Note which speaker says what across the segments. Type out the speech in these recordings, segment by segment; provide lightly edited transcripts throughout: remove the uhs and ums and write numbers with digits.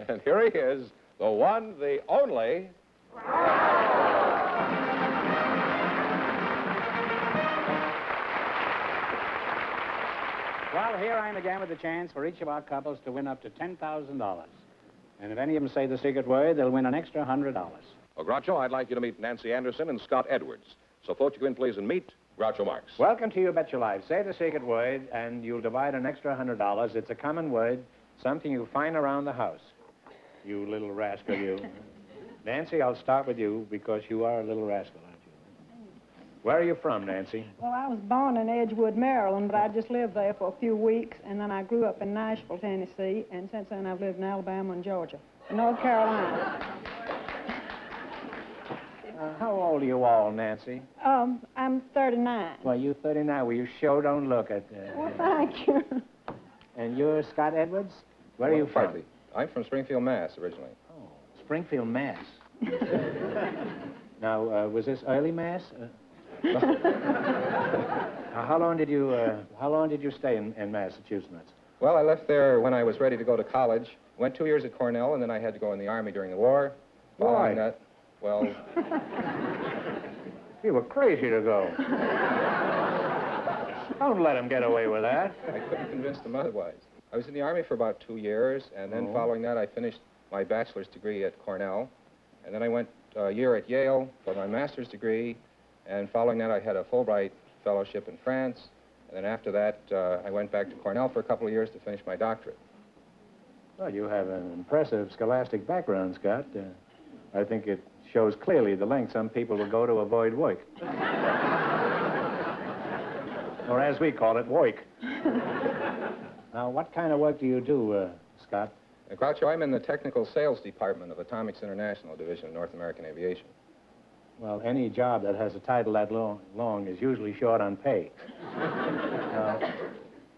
Speaker 1: And here he is, the one, the only...
Speaker 2: Well, here I am again with the chance for each of our couples to win up to $10,000. And if any of them say the secret word, they'll win an extra $100.
Speaker 1: Well, Groucho, I'd like you to meet Nancy Anderson and Scott Edwards. So float you in, please, and meet Groucho Marx.
Speaker 2: Welcome to You Bet Your Life. Say the secret word, and you'll divide an extra $100. It's a common word, something you find around the house. You little rascal, you. Nancy, I'll start with you because you are a little rascal, aren't you? Where are you from, Nancy?
Speaker 3: Well, I was born in Edgewood, Maryland, but I just lived there for a few weeks, and then I grew up in Nashville, Tennessee, and since then I've lived in Alabama and Georgia, and North Carolina.
Speaker 2: How old are you all, Nancy?
Speaker 3: I'm 39.
Speaker 2: Well, you're 39. Well, you sure don't look it.
Speaker 3: Well, thank you.
Speaker 2: And you're Scott Edwards? Where are you from?
Speaker 4: Partly. I'm from Springfield, Mass, originally.
Speaker 2: Oh, Springfield, Mass. Now, was this early Mass? How long did you stay in Massachusetts?
Speaker 4: Well, I left there when I was ready to go to college. Went 2 years at Cornell, and then I had to go in the Army during the war. Following that, well...
Speaker 2: You were crazy to go. Don't let him get away with that.
Speaker 4: I couldn't convince them otherwise. I was in the Army for about 2 years, and then following that, I finished my bachelor's degree at Cornell. And then I went a year at Yale for my master's degree. And following that, I had a Fulbright fellowship in France. And then after that, I went back to Cornell for a couple of years to finish my doctorate.
Speaker 2: Well, you have an impressive scholastic background, Scott. I think it shows clearly the length some people will go to avoid work. Or as we call it, work. Now, what kind of work do you do, Scott?
Speaker 4: Groucho, I'm in the technical sales department of Atomics International Division of North American Aviation.
Speaker 2: Well, any job that has a title that long is usually short on pay.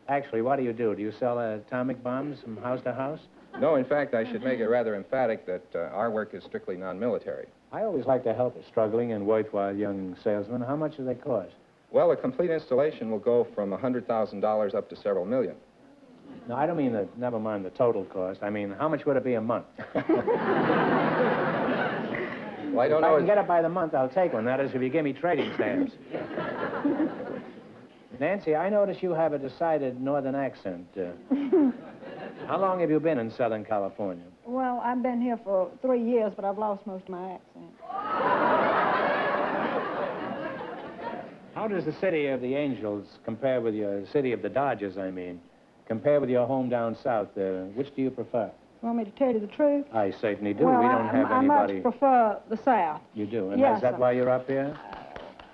Speaker 2: Actually, what do? Do you sell atomic bombs from house to house?
Speaker 4: No, in fact, I should make it rather emphatic that our work is strictly non-military.
Speaker 2: I always like to help a struggling and worthwhile young salesman. How much do they cost?
Speaker 4: Well, a complete installation will go from $100,000 up to several million.
Speaker 2: No, I don't mean never mind the total cost. I mean, how much would it be a month?
Speaker 4: Well, I don't know.
Speaker 2: If I can get it by the month, I'll take one. That is, if you give me trading stamps. Nancy, I notice you have a decided northern accent. How long have you been in Southern California?
Speaker 3: Well, I've been here for 3 years, but I've lost most of my accent.
Speaker 2: How does the city of the Angels compare with your city of the Dodgers, I mean, compare with your home down south? Which do you prefer?
Speaker 3: You want me to tell you the truth?
Speaker 2: I certainly do.
Speaker 3: Well,
Speaker 2: we don't have anybody.
Speaker 3: I much prefer the South.
Speaker 2: You do? And
Speaker 3: yes,
Speaker 2: is that why you're up here?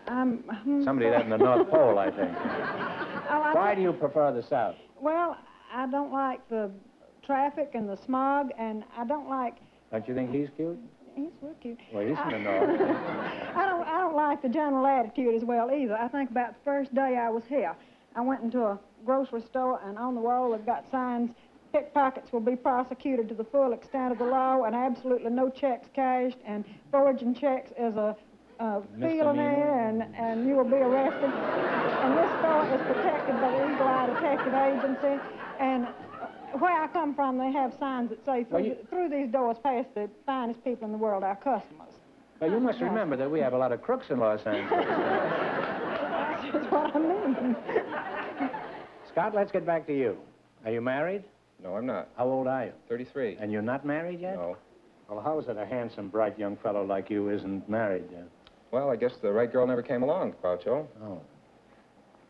Speaker 2: Somebody that in the North Pole, I think. Why do you prefer the South?
Speaker 3: Well, I don't like the traffic and the smog, and I don't like...
Speaker 2: Don't you think he's cute?
Speaker 3: He's real cute.
Speaker 2: Well, he's in the North.
Speaker 3: I don't like the general attitude as well, either. I think about the first day I was here, I went into a grocery store, and on the wall they've got signs, pickpockets will be prosecuted to the full extent of the law, and absolutely no checks cashed, and forging checks is a felony, and you will be arrested. And this store is protected by the Eagle Eye Detective Agency, and where I come from, they have signs that say, through these doors pass the finest people in the world, our customers.
Speaker 2: Well, you must remember that we have a lot of crooks in Los Angeles.
Speaker 3: That's what I mean.
Speaker 2: Scott, let's get back to you. Are you married?
Speaker 4: No, I'm not.
Speaker 2: How old are you?
Speaker 4: 33.
Speaker 2: And you're not married yet?
Speaker 4: No.
Speaker 2: Well, how is it a handsome, bright young fellow like you isn't married yet?
Speaker 4: Well, I guess the right girl never came along, Groucho.
Speaker 2: Oh.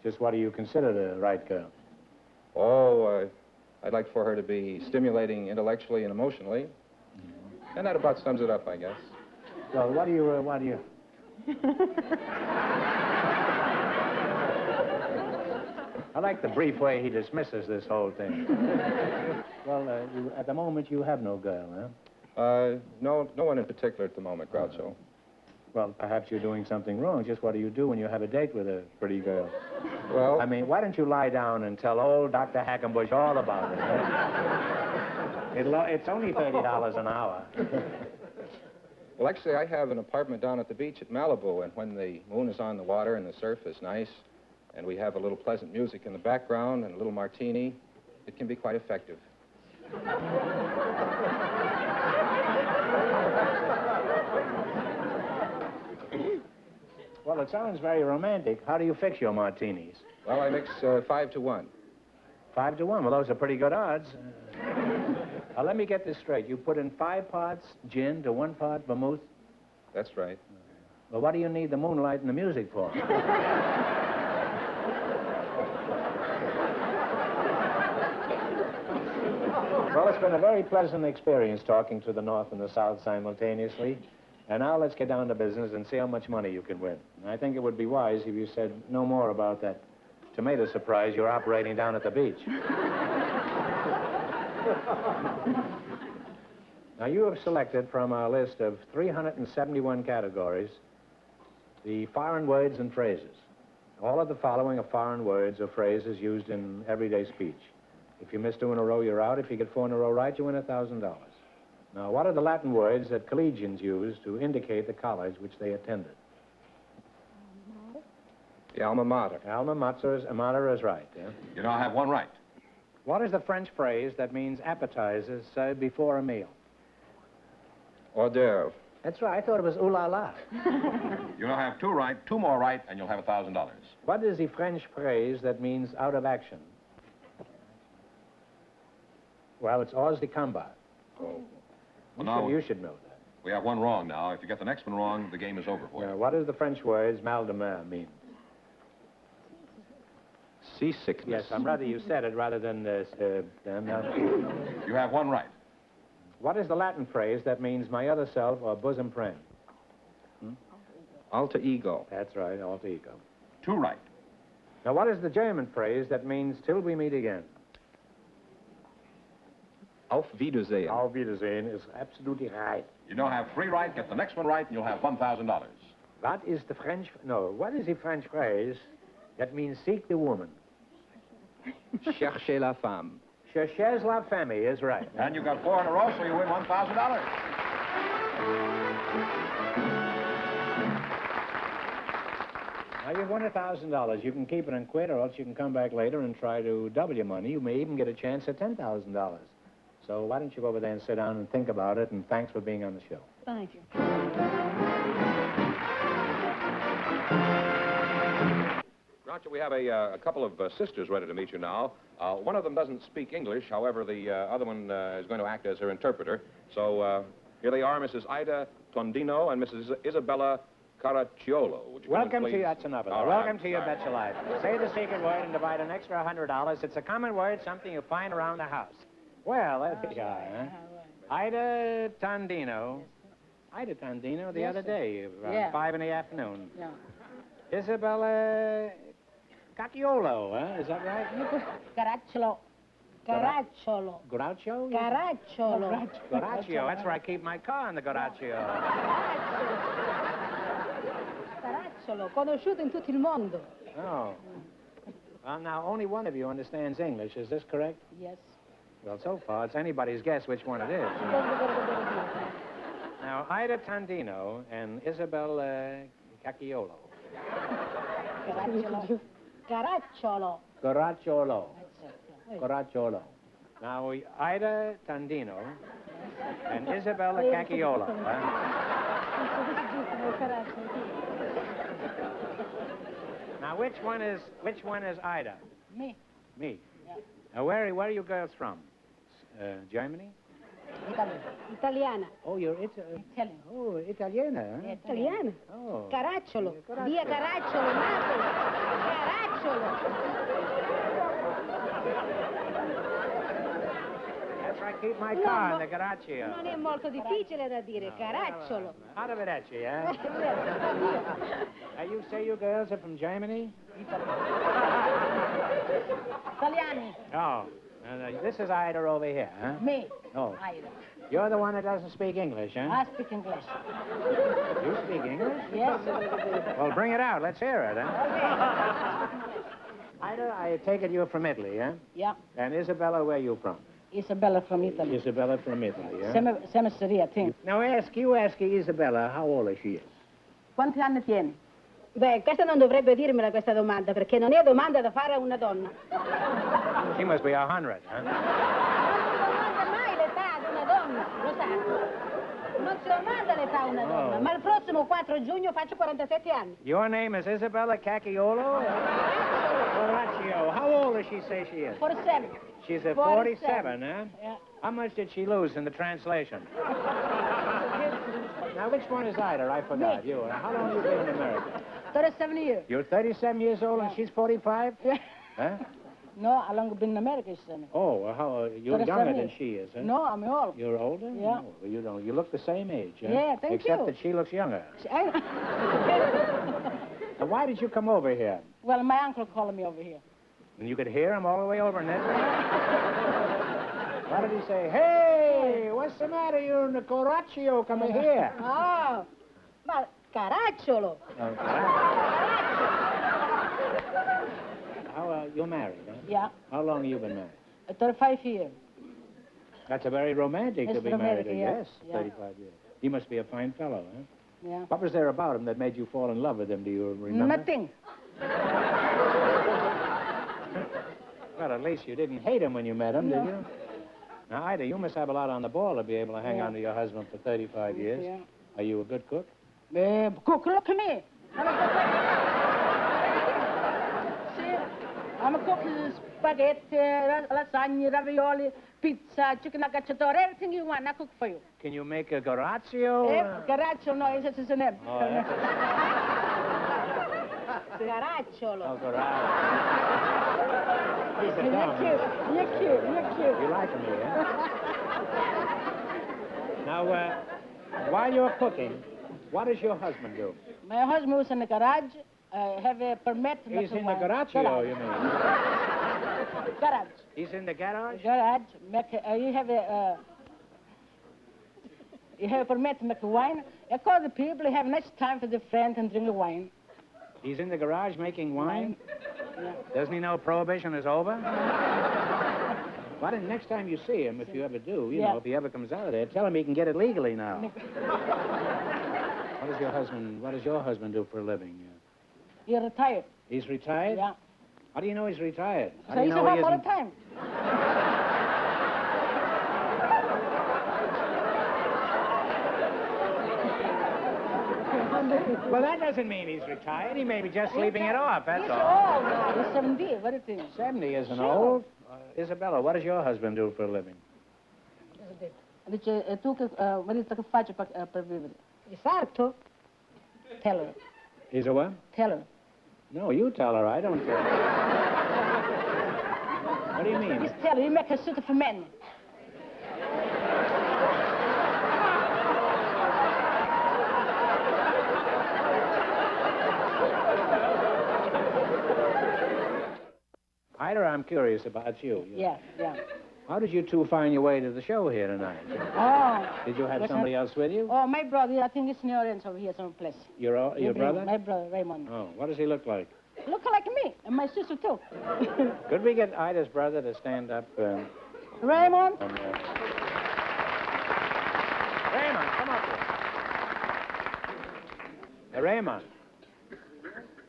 Speaker 2: Just what do you consider the right girl?
Speaker 4: Oh, I'd like for her to be stimulating intellectually and emotionally. Mm-hmm. And that about sums it up, I guess.
Speaker 2: Well, what do you... I like the brief way he dismisses this whole thing. Well, at the moment, you have no girl, huh?
Speaker 4: No one in particular at the moment, Groucho.
Speaker 2: Well, perhaps you're doing something wrong. Just what do you do when you have a date with a pretty girl?
Speaker 4: Well...
Speaker 2: I mean, why don't you lie down and tell old Dr. Hackenbush all about it? Huh? It's only $30 an hour.
Speaker 4: Well, actually, I have an apartment down at the beach at Malibu, and when the moon is on the water and the surf is nice, and we have a little pleasant music in the background and a little martini, it can be quite effective.
Speaker 2: Well, it sounds very romantic. How do you fix your martinis?
Speaker 4: Well, I mix 5 to 1.
Speaker 2: 5 to 1. Well, those are pretty good odds. Now, let me get this straight. You put in 5 parts gin to 1 part vermouth?
Speaker 4: That's right.
Speaker 2: Well, what do you need the moonlight and the music for? Well, it's been a very pleasant experience talking to the North and the South simultaneously. And now let's get down to business and see how much money you can win. And I think it would be wise if you said no more about that tomato surprise you're operating down at the beach. Now, you have selected from our list of 371 categories the foreign words and phrases. All of the following are foreign words or phrases used in everyday speech. If you miss 2 in a row, you're out. If you get 4 in a row right, you win $1,000. Now, what are the Latin words that collegians use to indicate the college which they attended?
Speaker 4: The alma mater.
Speaker 2: Alma mater is right, yeah?
Speaker 1: You now have 1 right.
Speaker 2: What is the French phrase that means appetizers served before a meal?
Speaker 4: Hors d'oeuvre.
Speaker 2: That's right. I thought it was ooh la la.
Speaker 1: You now have 2 right, 2 more right, and you'll have $1,000.
Speaker 2: What is the French phrase that means out of action? Well, it's hors de combat.
Speaker 4: Oh.
Speaker 1: Well, now,
Speaker 2: You should know that.
Speaker 1: we have 1 wrong now. If you get the next one wrong, the game is over for
Speaker 2: Now,
Speaker 1: you.
Speaker 2: what does the French words mal de mer mean?
Speaker 4: Seasickness.
Speaker 2: Yes, I'm rather you said it rather than
Speaker 1: You have 1 right.
Speaker 2: What is the Latin phrase that means my other self or bosom friend?
Speaker 4: Alter ego.
Speaker 2: That's right, alter ego.
Speaker 1: 2 right.
Speaker 2: Now, what is the German phrase that means till we meet again?
Speaker 4: Auf Wiedersehen.
Speaker 2: Auf Wiedersehen is absolutely right.
Speaker 1: You now have 3 right, get the next one right, and you'll have $1,000.
Speaker 2: What is the what is the French phrase that means seek the woman?
Speaker 4: Cherchez la femme.
Speaker 2: Cherchez la femme is right.
Speaker 1: And you got 4 in a row, so you win $1,000.
Speaker 2: Now, you've won $1,000. You can keep it and quit, or else you can come back later and try to double your money. You may even get a chance at $10,000. So why don't you go over there and sit down and think about it, and thanks for being on the show.
Speaker 3: Thank you.
Speaker 1: Groucho, we have a couple of sisters ready to meet you now. One of them doesn't speak English. However, the other one is going to act as her interpreter. So here they are, Mrs. Ida Tondino and Mrs. Isabella Caracciolo. Would you
Speaker 2: Welcome
Speaker 1: please?
Speaker 2: to you. That's enough of that.
Speaker 1: All right,
Speaker 2: Welcome to your
Speaker 1: sorry.
Speaker 2: Betcha Life. Say the secret word and divide an extra $100. It's a common word, something you find around the house. Well, there we are, huh? Ida Tondino. Ida Tondino the other day, around 5 in the afternoon.
Speaker 3: Yeah.
Speaker 2: Isabella Cacciolo, huh? Is that right?
Speaker 5: Caracciolo. Caracciolo.
Speaker 2: Groucho?
Speaker 5: Caracciolo.
Speaker 2: Goraccio. That's where I keep my car in the Goraccio.
Speaker 5: Caracciolo, conosciuto in tutto il mondo.
Speaker 2: Oh. Well, now, only one of you understands English. Is this correct?
Speaker 5: Yes.
Speaker 2: Well, so far, it's anybody's guess which one it is. Now, Ida Tondino and Isabel Cacciolo.
Speaker 5: Caracciolo. Caracciolo.
Speaker 2: Goracciolo. Goracciolo. Now, Ida Tondino and Isabella Cacciolo. Now, which one is Ida?
Speaker 5: Me.
Speaker 2: Me.
Speaker 5: Yeah.
Speaker 2: Now, where are you girls from? Germany?
Speaker 5: Italiana.
Speaker 2: Oh, you're
Speaker 5: Italian.
Speaker 2: Oh, Italiana. Huh?
Speaker 5: Italiana.
Speaker 2: Oh.
Speaker 5: Caracciolo. Via Caracciolo, Napoli. Caracciolo.
Speaker 2: That's right, keep my car in the Goraccio.
Speaker 5: Non è molto difficile da dire, Caracciolo.
Speaker 2: Out of it at you, yeah? You say you girls are from Germany?
Speaker 5: Italiani.
Speaker 2: Oh, this is Ida over here, huh?
Speaker 5: Me.
Speaker 2: Oh.
Speaker 5: Ida.
Speaker 2: You're the one that doesn't speak English, huh?
Speaker 5: I speak English.
Speaker 2: You speak English?
Speaker 5: Yes.
Speaker 2: Well, bring it out. Let's hear it, huh? Ida, I take it you're from Italy, huh?
Speaker 5: Yeah.
Speaker 2: And Isabella, where are you from?
Speaker 5: Isabella from Italy.
Speaker 2: Isabella from Italy, yeah?
Speaker 5: Semesteria, I think.
Speaker 2: Now ask Isabella how old she is.
Speaker 5: Quanti anni tieni? Beh, questa non dovrebbe dirmela questa domanda, perché non è domanda da fare a una donna.
Speaker 2: She must be 100, huh?
Speaker 5: Non si domanda mai l'età di una donna, lo sa. Non si domanda l'età a una donna, ma il prossimo 4 giugno faccio 47 anni.
Speaker 2: Your name is Isabella Cacchiolo? Coraggio. How old does she say she is?
Speaker 5: 47.
Speaker 2: She's at 47, huh?
Speaker 5: Yeah.
Speaker 2: How much did she lose in the translation? Now, which one is Ida? I forgot.
Speaker 5: Me.
Speaker 2: You. How long have you been in America?
Speaker 5: 37 years.
Speaker 2: You're 37 years old and she's 45?
Speaker 5: Yeah.
Speaker 2: Huh?
Speaker 5: No, how long have you been in America, son?
Speaker 2: Oh, well, you're
Speaker 5: 37
Speaker 2: younger than
Speaker 5: years.
Speaker 2: she is, huh?
Speaker 5: No, I'm old.
Speaker 2: You're older?
Speaker 5: Yeah.
Speaker 2: No, well, you don't. You look the same age, huh?
Speaker 5: Yeah, thank
Speaker 2: Except
Speaker 5: you.
Speaker 2: that she looks younger.
Speaker 5: I-
Speaker 2: Now, why did you come over here?
Speaker 5: Well, my uncle called me over here.
Speaker 2: And you could hear him all the way over in Italy? What did he say? Hey, what's the matter? You're in the Coraggio. Come here.
Speaker 5: Oh, ma caracciolo.
Speaker 2: You're married, huh?
Speaker 5: Yeah,
Speaker 2: How long have you been married?
Speaker 5: 35 years.
Speaker 2: That's a very romantic
Speaker 5: It's
Speaker 2: to be married.
Speaker 5: romantic, yeah.
Speaker 2: Yes,
Speaker 5: Yeah.
Speaker 2: 35 years. He must be a fine fellow, huh?
Speaker 5: Yeah.
Speaker 2: What was there about him that made you fall in love with him? Do you remember?
Speaker 5: Nothing.
Speaker 2: Well, at least you didn't hate him when you met him,
Speaker 5: No.
Speaker 2: did you? Now, Ida, you must have a lot on the ball to be able to hang
Speaker 5: Yeah.
Speaker 2: on to your husband for 35 years.
Speaker 5: Yeah.
Speaker 2: Are you a good cook?
Speaker 5: Cook, look at me. See, I'm a cook. Spaghetti, lasagna, ravioli, pizza, chicken cacciatore, everything you want, I cook for you.
Speaker 2: Can you make a Coraggio?
Speaker 5: Caracciolo, no, it's a name.
Speaker 2: Oh, that's
Speaker 5: Caracciolo.
Speaker 2: Oh, Coraggio. Keep it
Speaker 5: You're
Speaker 2: down.
Speaker 5: cute, you're cute, you're cute.
Speaker 2: You like me, eh? Now, while you're cooking, what does your husband do?
Speaker 5: My husband was in the garage. Have a permit.
Speaker 2: He's in the Coraggio, you mean?
Speaker 5: Garage.
Speaker 2: He's in the garage?
Speaker 5: Garage. You have a. You have a permit to make wine. I call the people. You have nice time for the friends and drink the wine.
Speaker 2: He's in the garage making wine?
Speaker 5: Yeah.
Speaker 2: Doesn't he know prohibition is over? Why don't next time you see him, if you ever do, you know, if he ever comes out of there, tell him he can get it legally now. What does your husband do for a living?
Speaker 5: You're retired.
Speaker 2: He's retired?
Speaker 5: Yeah.
Speaker 2: How do you know he's retired? How
Speaker 5: So
Speaker 2: do you
Speaker 5: he's
Speaker 2: know
Speaker 5: at
Speaker 2: he
Speaker 5: home all
Speaker 2: isn't?
Speaker 5: the time.
Speaker 2: Well, that doesn't mean he's retired. He may be just sleeping it off, that's
Speaker 5: He's
Speaker 2: all.
Speaker 5: old now. He's 70. What do you think?
Speaker 2: 70 isn't
Speaker 5: Sure.
Speaker 2: old. Isabella, what does your husband do for a living?
Speaker 5: Dice, tu che marito che faccio per vivere? Di sarto? Tell her.
Speaker 2: He's a what?
Speaker 5: Tell her.
Speaker 2: No, you tell her. I don't care. What do you mean?
Speaker 5: Just tell her. You make a suit for men.
Speaker 2: Ida, I'm curious about you.
Speaker 5: Yeah, yeah.
Speaker 2: How did you two find your way to the show here tonight?
Speaker 5: Oh.
Speaker 2: Did you have
Speaker 5: Yes,
Speaker 2: somebody else with you?
Speaker 5: Oh, my brother. I think he's in Orient over here someplace.
Speaker 2: Your brother?
Speaker 5: My brother, Raymond.
Speaker 2: Oh, what does he look like?
Speaker 5: Look like me, and my sister too.
Speaker 2: Could we get Ida's brother to stand up?
Speaker 5: Raymond?
Speaker 2: Raymond, come up here. Raymond,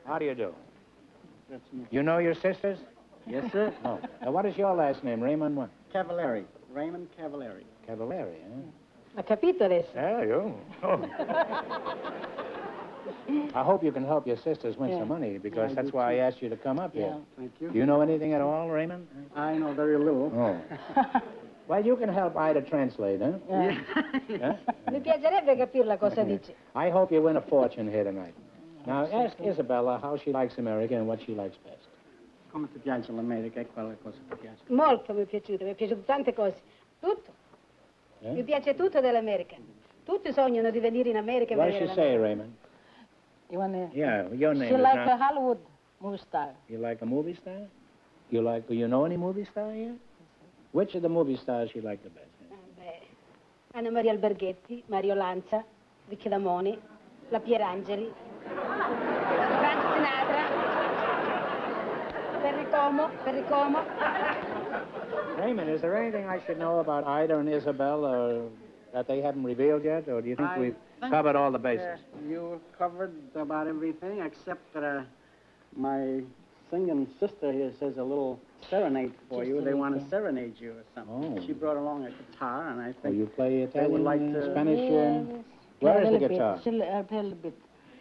Speaker 2: how do you do?
Speaker 6: That's me.
Speaker 2: You know your sisters?
Speaker 6: Yes, sir.
Speaker 2: Oh. Now, what is your last name? Raymond what?
Speaker 6: Cavallari. Raymond Cavallari.
Speaker 2: Cavallari, huh?
Speaker 5: Ha capito adesso?
Speaker 2: Yeah, you. Oh. I hope you can help your sisters win
Speaker 5: Yeah.
Speaker 2: some money, because
Speaker 6: I
Speaker 2: that's
Speaker 6: do,
Speaker 2: why I
Speaker 6: too.
Speaker 2: asked you to come up here.
Speaker 5: Yeah.
Speaker 6: Thank you.
Speaker 2: Do you know anything at all, Raymond?
Speaker 6: I know very little.
Speaker 2: Oh. Well, you can help Ida translate, huh?
Speaker 5: Yeah.
Speaker 2: Huh?
Speaker 5: Mi piacerebbe capirla cosa dice.
Speaker 2: I hope you win a fortune here tonight. Now, ask Isabella how she likes America and what she likes best.
Speaker 6: Come ti piace l'America e quale cosa ti piace?
Speaker 5: Molto mi è piaciuto tante cose. Tutto.
Speaker 2: Eh?
Speaker 5: Mi piace tutto dell'America. Tutti sognano di venire in America e
Speaker 2: What does
Speaker 5: vedere
Speaker 2: she say,
Speaker 5: l'America.
Speaker 2: Raymond?
Speaker 5: You wanna...
Speaker 2: Yeah, your name
Speaker 5: She
Speaker 2: is
Speaker 5: like
Speaker 2: not...
Speaker 5: a Hollywood movie star.
Speaker 2: You like a movie star? You know any movie star here? Which of the movie stars you like the best?
Speaker 5: Beh, Anna Maria Alberghetti, Mario Lanza, Vicky Damoni, la Pierangeli, Frank Sinatra, Perry Como.
Speaker 2: Raymond, is there anything I should know about Ida and Isabel that they haven't revealed yet, or do you think we've covered all the bases?
Speaker 6: You covered about everything except my singing sister here says a little serenade for you. They want to serenade you or something.
Speaker 2: Oh.
Speaker 6: She brought along a guitar, and I
Speaker 2: Oh,
Speaker 6: think
Speaker 2: you play
Speaker 6: they would
Speaker 2: Italian,
Speaker 6: like to...
Speaker 2: Spanish? Where is the guitar?
Speaker 5: A little bit.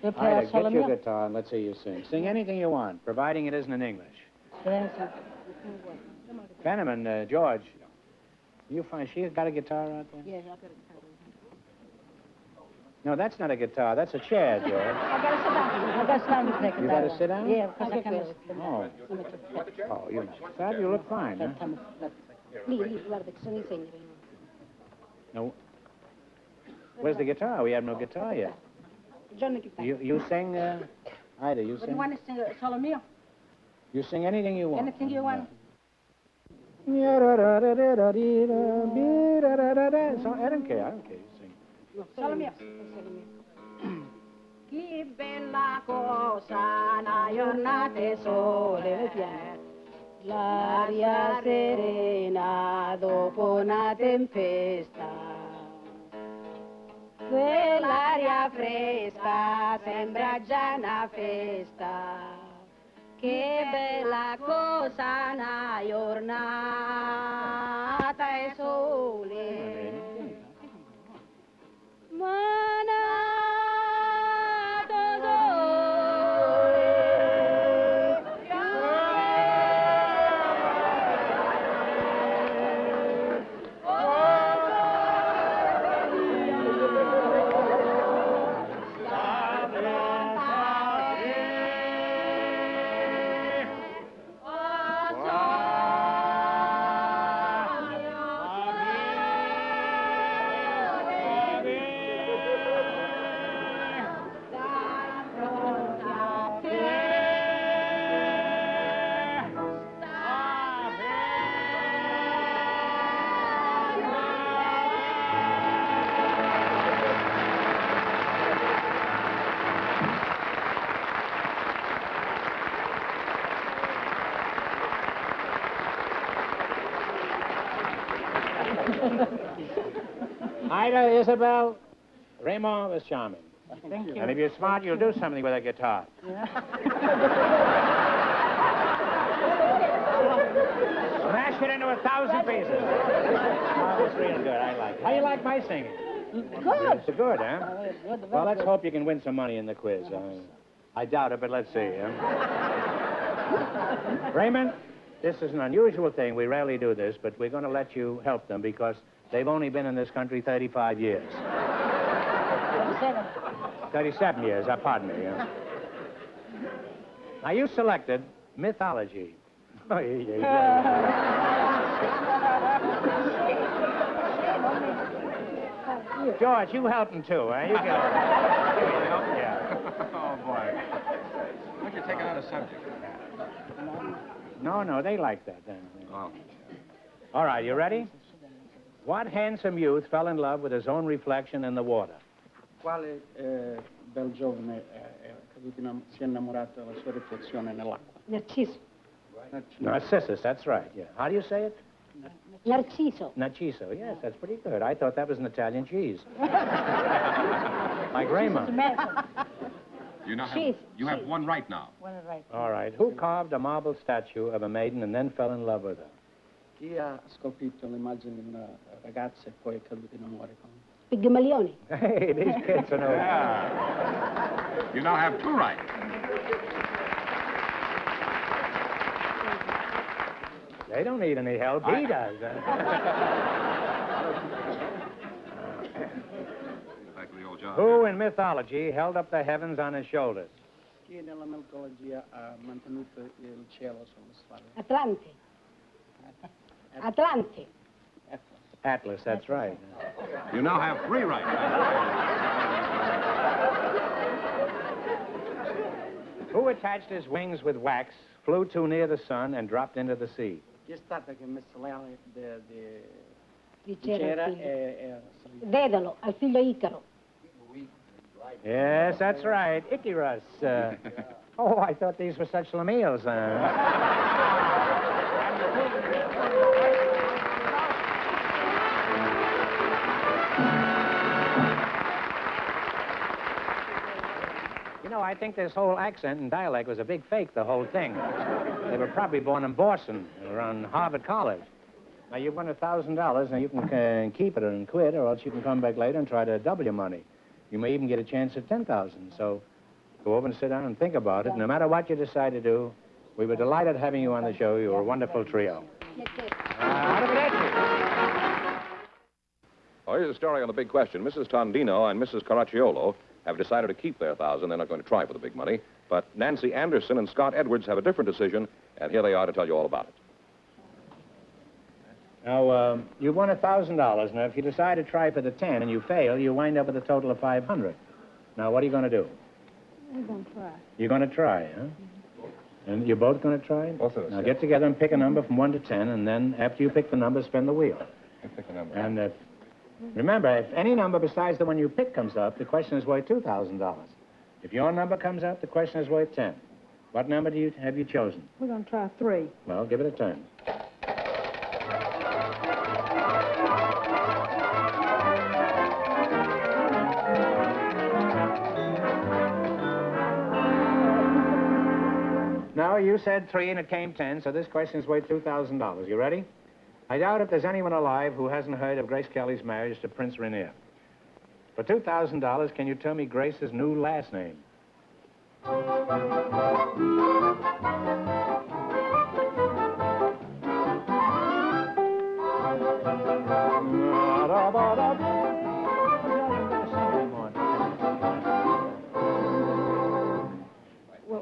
Speaker 5: You play
Speaker 2: Ida,
Speaker 5: a solo
Speaker 2: get your
Speaker 5: mio?
Speaker 2: guitar and let's hear you sing. Sing anything you want, providing it isn't in English. Fenneman, George, you find she got a guitar out there?
Speaker 5: Yes, I've got it.
Speaker 2: No, that's not a guitar. That's a chair, George.
Speaker 5: I gotta sit down. I gotta sit down to play guitar.
Speaker 2: You gotta sit down?
Speaker 5: Yeah, because I can't.
Speaker 2: Oh. Oh, you're not sad. You look fine, huh?
Speaker 5: Lì, guarda, che sono i segni.
Speaker 2: No. Where's the guitar? We have no guitar yet.
Speaker 5: Johnny guitar.
Speaker 2: You sing, Ida, you
Speaker 5: You
Speaker 2: sing?
Speaker 5: want to sing a solo mio?
Speaker 2: You sing anything you want.
Speaker 5: Anything you want?
Speaker 2: So, I don't care. You sing.
Speaker 5: Solo mio. Che bella cosa, una giornata sole, l'aria serena dopo una tempesta. Quell'aria fresca sembra già una festa. Che bella cosa, una giornata e sole.
Speaker 2: Ida, Isabel, Raymond was charming.
Speaker 5: Thank you.
Speaker 2: And if you're smart, you'll do something with a guitar. Smash it into 1,000 pieces. Oh, it's real good. I like it. How you like my singing?
Speaker 5: Good.
Speaker 2: It's good, huh? Well, let's hope you can win some money in the quiz. I doubt it, but let's see. Raymond, this is an unusual thing. We rarely do this, but we're going to let you help them because they've only been in this country 35 years. 37 years, pardon me. Now, you selected Mythology. Oh, George, you help him too, eh? You get it. Yeah.
Speaker 4: Oh, boy. Why don't you take another subject?
Speaker 2: No, they like that.
Speaker 4: Oh.
Speaker 2: All right, you ready? What handsome youth fell in love with his own reflection in the water?
Speaker 6: Quale bel giovane si è innamorato della sua riflessione nell'acqua?
Speaker 5: Narciso.
Speaker 2: Narcissus, that's right, yeah. How do you say it?
Speaker 5: Narciso.
Speaker 2: Narciso, yes, that's pretty good. I thought that was an Italian cheese. Like Raymond.
Speaker 1: You now
Speaker 5: Cheese.
Speaker 1: have one right now.
Speaker 5: One is right.
Speaker 2: All right. Who carved a marble statue of a maiden and then fell in love with her?
Speaker 6: Chi ha scolpito l'immagine di una ragazza e poi è caduto in amore con
Speaker 5: Pigmalioni.
Speaker 2: Hey, these kids are no...
Speaker 1: You now have two right.
Speaker 2: They don't need any help. He does.
Speaker 1: Back to the old job.
Speaker 2: Who in mythology held up the heavens on his shoulders?
Speaker 6: Chi nella mitologia ha mantenuto il cielo sulle spalle?
Speaker 5: Atlante. Atlante.
Speaker 2: Atlas, that's right.
Speaker 1: You now have three right.
Speaker 2: Who attached his wings with wax, flew too near the sun, and dropped into the sea?
Speaker 6: Chi è stato che ha messo le ali
Speaker 5: Chi
Speaker 6: di cera
Speaker 5: il figlio?
Speaker 6: e
Speaker 5: Dedalo, al figlio Icaro.
Speaker 2: Yes, that's right. Icarus. Oh, I thought these were such lamelles. know, I think this whole accent and dialect was a big fake, the whole thing. They were probably born in Boston, around Harvard College. Now, you've won $1,000. Now, you can keep it and quit, or else you can come back later and try to double your money. You may even get a chance at $10,000. So go over and sit down and think about it. No matter what you decide to do, we were delighted having you on the show. You were a wonderful trio.
Speaker 1: Well, here's a story on the big question. Mrs. Tondino and Mrs. Caracciolo have decided to keep their $1,000. They're not going to try for the big money. But Nancy Anderson and Scott Edwards have a different decision, and here they are to tell you all about it.
Speaker 2: Now, you won $1,000. Now, if you decide to try for the 10 and you fail, you wind up with a total of $500. Now, what are you going to do?
Speaker 3: We're going to try.
Speaker 2: You're going to try, huh? And you're both going to try?
Speaker 4: Both of us,
Speaker 2: Now,
Speaker 4: yeah.
Speaker 2: get together and pick a number from 1 to 10, and then after you pick the number, spin the wheel.
Speaker 4: You pick a number.
Speaker 2: And remember, if any number besides the one you pick comes up, the question is worth $2,000. If your number comes up, the question is worth 10. What number have you chosen?
Speaker 3: We're going to try 3.
Speaker 2: Well, give it a turn. No, you said 3 and it came 10, so this question is worth $2,000. You ready? I doubt if there's anyone alive who hasn't heard of Grace Kelly's marriage to Prince Rainier. For $2,000, can you tell me Grace's new last name?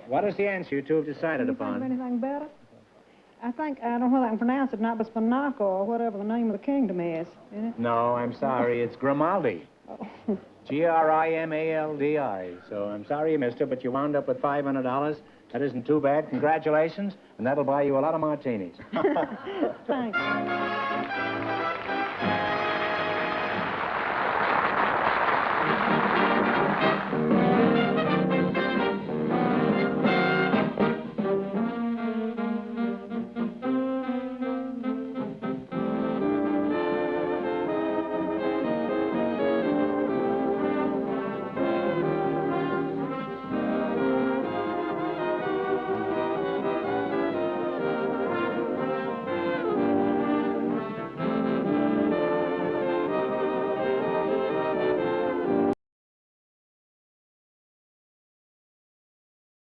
Speaker 2: What is the answer you two have decided
Speaker 3: Can you think of
Speaker 2: upon?
Speaker 3: anything better? I don't know whether I can pronounce it, not but Spinaco or whatever the name of the kingdom is, isn't it?
Speaker 2: No, I'm sorry. It's Grimaldi.
Speaker 3: Oh.
Speaker 2: Grimaldi. So I'm sorry you missed it, but you wound up with $500. That isn't too bad. Congratulations, and that'll buy you a lot of martinis.
Speaker 3: Thanks.